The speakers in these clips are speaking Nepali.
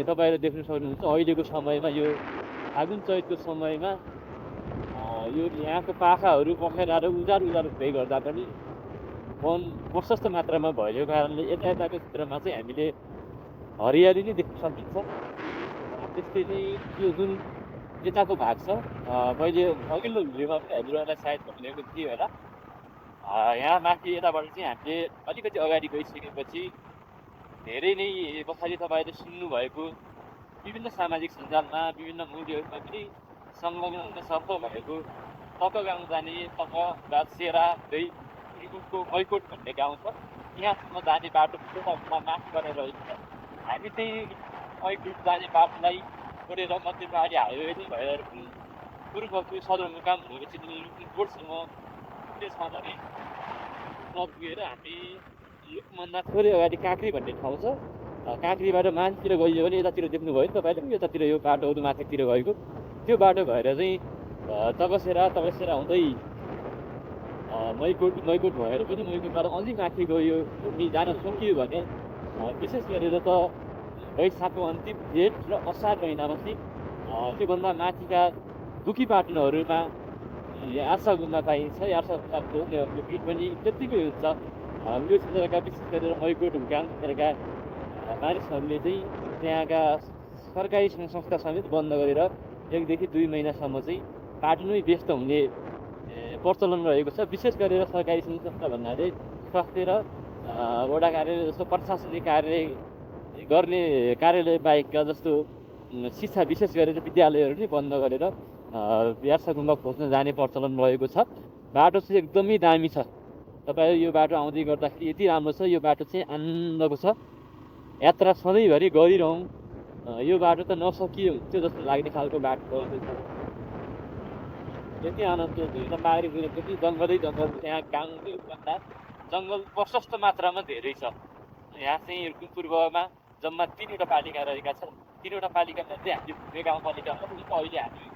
तपाईँले देख्न सक्नुहुन्छ अहिलेको समयमा यो फागुन चैतको समयमा यो यहाँको पाखाहरू पखेराहरू उजाड हुँदै गर्दा पनि वन प्रशस्त मात्रामा भएको कारणले यताको क्षेत्रमा चाहिँ हामीले हरियाली नै देख्न सकिन्छ। त्यस्तै नै यो जुन यताको भाग छ मैले अघिल्लो भिडियोमा पनि हजुरहरूलाई सायद भनिएको थिएँ होला। यहाँ माथि यताबाट चाहिँ हामीले अलिकति अगाडि गइसकेपछि धेरै नै पछाडि तपाईँले सुन्नुभएको विभिन्न सामाजिक सञ्जालमा विभिन्न मुभीहरूमा पनि संलग्न हुन सफल भएको तक गाउँ जाने तक सेरा रुकुमको मैकोट भन्ने गाउँ छ। यहाँसम्म जाने बाटो माफ गरेर हामी चाहिँ मैकोट जाने बाटोलाई छोडेर मध्य पहाडी हाइवे नै भएर पूर्वको सदरमुकाम भनेको चाहिँ लुकिङकोटसम्म त्यसमा पनि नपुगेर हामी योभन्दा थोरै अगाडि काँक्री भन्ने ठाउँ छ। काँक्रीबाट माथितिर गइयो भने यतातिर देख्नुभयो तपाईँले यतातिर यो बाटोहरू माथितिर गएको त्यो बाटो भएर चाहिँ तकसेरा हुँदै मैकोट भएर पनि मैकोटबाट अझै माथि गयो जान सकियो भने विशेष गरेर त वैशाखको अन्तिम जेठ र असार महिनामा चाहिँ त्योभन्दा माथिका दुखी पाटनहरूमा आशा गुम्बा पाइन्छ। आशा गुम्बाको भिड पनि त्यत्तिकै हुन्छ। यो क्षेत्रका विशेष गरेर मैकोट हुकाम क्षेत्रका मानिसहरूले चाहिँ त्यहाँका सरकारी संस्था समेत बन्द गरेर 1 देखि 2 महिनासम्म चाहिँ पाटनमै व्यस्त हुने प्रचलन रहेको छ। विशेष गरेर सरकारी संस्था भन्नाले स्वास्थ्य र वडा कार्यालय जस्तो प्रशासनिक कार्य गर्ने कार्यालय बाहेकका जस्तो शिक्षा विशेष गरेर विद्यालयहरू नै बन्द गरेर यार्सा गुम्बा खोज्न जाने प्रचलन रहेको छ। बाटो चाहिँ एकदमै दामी छ। तपाईँ यो बाटो आउँदै गर्दाखेरि यति राम्रो छ। यो बाटो चाहिँ आनन्दको छ। यात्रा सधैँभरि गरिरहँ। यो बाटो त नसकिए हुन्थ्यो जस्तो लाग्ने खालको बाटो यति आनन्द हुन्छ। पाहाडी पनि जङ्गलै जङ्गल त्यहाँ गाउँभन्दा जङ्गल प्रशस्त मात्रामा धेरै छ। यहाँ चाहिँ रुकुम पूर्वमा जम्मा 3वटा पालिका रहेका छन्। 3वटा पालिकामा चाहिँ हामी भुमे गाउँपालिकामा अहिले हामी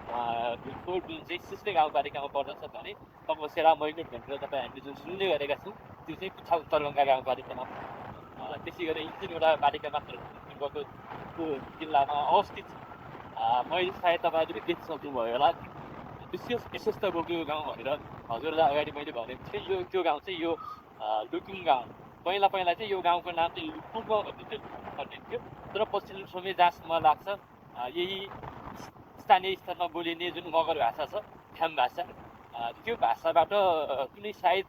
जुन चाहिँ सिस्ने गाउँपालिकामा पर्दछ भने तकसेरा मैकोट भनेर तपाईँ हामीले जुन सुन्दै गरेका छौँ त्यो चाहिँ पुच्छा उत्तरगङ्गा गाउँपालिकामा त्यसै गरी 3वटा पालिका मात्र पूर्वको जिल्लामा अवस्थित छ। मैले सायद तपाईँहरूले पनि देख्न सक्नुभयो होला विशेष विशेषता बोक्यो गाउँ भनेर हजुरलाई अगाडि मैले भनेको थिएँ। त्यो गाउँ चाहिँ यो लुकुङ गाउँ। पहिला चाहिँ यो गाउँको नाम चाहिँ लुकुङ भनिन्थ्यो। तर पछिल्लो समय जहाँसम्म लाग्छ यही स्थानीय स्तरमा बोलिने जुन मगर भाषा छ फ्याम भाषा त्यो भाषाबाट कुनै सायद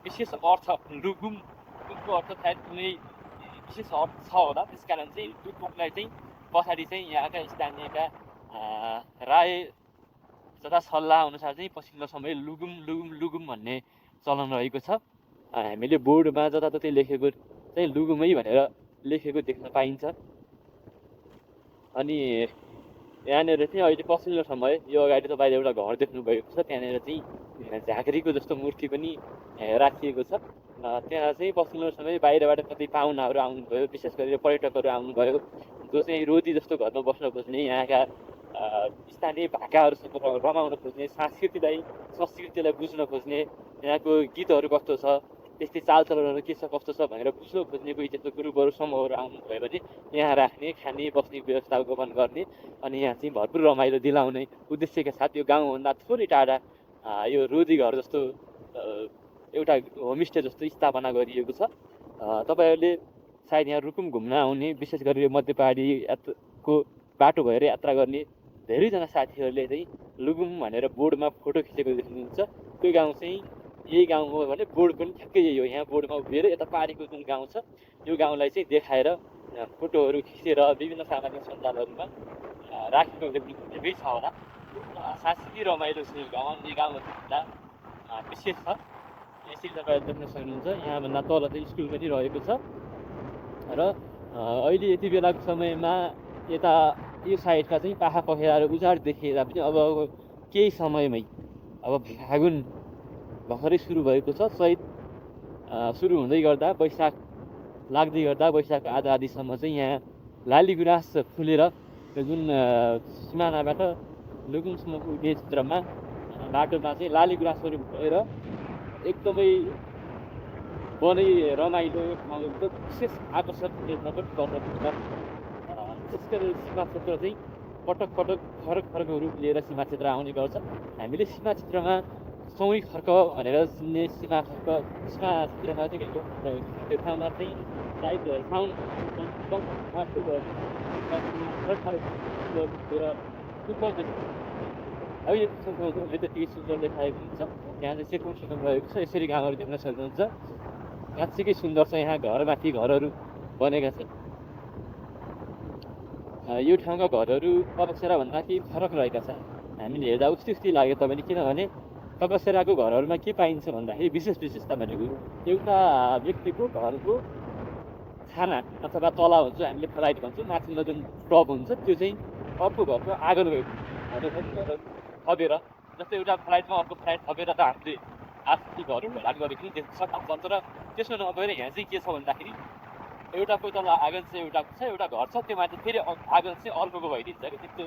विशेष अर्थ लुकुङको अर्थ सायद कुनै विशेष अर्थ छ होला। त्यस कारण चाहिँ लुकुङलाई चाहिँ पछाडि चाहिँ यहाँका स्थानीयका राय तथा सल्लाह अनुसार चाहिँ पछिल्लो समय लुगुम भन्ने चलन रहेको छ। हामीले बोर्डमा जताततै लेखेको चाहिँ लुगुमै भनेर लेखेको देख्न पाइन्छ। अनि यहाँनिर चाहिँ अहिले पछिल्लो समय यो अगाडि तपाईँले एउटा घर देख्नुभएको छ। त्यहाँनिर चाहिँ झाँक्रीको जस्तो मूर्ति पनि राखिएको छ। त्यहाँ चाहिँ पछिल्लो समय बाहिरबाट कति पाहुनाहरू आउनुभयो, विशेष गरेर पर्यटकहरू आउनुभयो जो चाहिँ रोटी जस्तो घरमा बस्न खोज्ने, यहाँका स्थानीय भाकाहरूसँग रमाउन खोज्ने, संस्कृतिलाई बुझ्न खोज्ने, यहाँको गीतहरू कस्तो छ, त्यस्तै चालचलनहरू के छ कस्तो छ भनेर बुझ्न खोज्ने कोही त्यस्तो ग्रुपहरू समूहहरू आउनुभयो भने यहाँ राख्ने, खाने, बस्ने व्यवस्थापन गर्ने अनि यहाँ चाहिँ भरपुर रमाइलो दिलाउने उद्देश्यका साथ यो गाउँभन्दा थोरै टाढा यो रोदी घर जस्तो एउटा होमस्टे जस्तो स्थापना गरिएको छ। तपाईँहरूले सायद यहाँ रुकुम घुम्न आउने, विशेष गरेर मध्य पहाडीको बाटो भएर यात्रा गर्ने धेरैजना साथीहरूले चाहिँ लुगुम भनेर बोर्डमा फोटो खिचेको देख्नुहुन्छ। त्यो गाउँ चाहिँ यही गाउँ हो भने बोर्ड पनि ठ्याक्कै यही हो। यहाँ बोर्डमा उभिएर यता पारीको जुन गाउँ छ यो गाउँलाई चाहिँ देखाएर फोटोहरू खिचेर विभिन्न सामाजिक सञ्जालहरूमा राखेको देख्दै छ होला। साँच्चै रमाइलो छ यो गाउँ। यो गाउँभन्दा विशेष छ। यसरी तपाईँले देख्न सक्नुहुन्छ। यहाँभन्दा तल चाहिँ स्कुल पनि रहेको छ र अहिले यति बेलाको समयमा यता यो साइडका चाहिँ पाखा पखेराहरू उजाड देखिएर पनि अब केही समयमै अब फागुन भर्खरै सुरु भएको छ। चैत सुरु हुँदै गर्दा वैशाख लाग्दै गर्दा वैशाख आधासम्म चाहिँ यहाँ लाली गुराँस फुलेर जुन सिमानाबाट लुकुङसम्म पुग्ने क्षेत्रमा बाटोमा चाहिँ लाली गुराँसहरू भएर एकदमै बनै रमाइलो विशेष आकर्षण देख्न पनि गर्न सक्छ। विशेष गरेर सीमा क्षेत्र चाहिँ पटक पटक फरक फरक रूप लिएर सीमा क्षेत्र आउने गर्छ। हामीले सीमा क्षेत्रमा सौरी खर्क भनेर चिन्ने सीमा खर्क सीमा क्षेत्रमा चाहिँ त्यो ठाउँमा चाहिँ सायद साउन्ड अब यो अहिले त्यति सुन्दर देखाएको हुन्छ। यहाँ चाहिँ चेकपोस्ट सिस्टम रहेको छ। यसरी गाउँहरू देख्न सक्नुहुन्छ। साँच्चीकै सुन्दर छ। यहाँ घरमाथि घरहरू बनेका छन्। यो ठाउँका घरहरू तकसेराभन्दा केही फरक रहेका छन्। हामीले हेर्दा उस्तै लाग्यो तपाईँले, किनभने तकसेराको घरहरूमा के पाइन्छ भन्दाखेरि विशेष विशेषता भनेको एउटा व्यक्तिको घरको छाना अथवा तला हुन्छ, हामीले फ्लाइट भन्छौँ, माथिल्लो जुन टप हुन्छ त्यो चाहिँ अर्को घरको आँगन घरहरू थपेर, जस्तै एउटा फ्लाइटमा अर्को फ्लाइट थपेर त हामीले आर्थिक घरहरू भेलाट गरेको नि त्यस्तो सट्टा भन्छ। र त्यसो नभएर यहाँ चाहिँ के छ भन्दाखेरि एउटाको तल आँगन चाहिँ एउटाको छ, एउटा घर छ, त्यो माथि फेरि आँगन चाहिँ अर्कोको भइदिन्छ कि त्यस्तो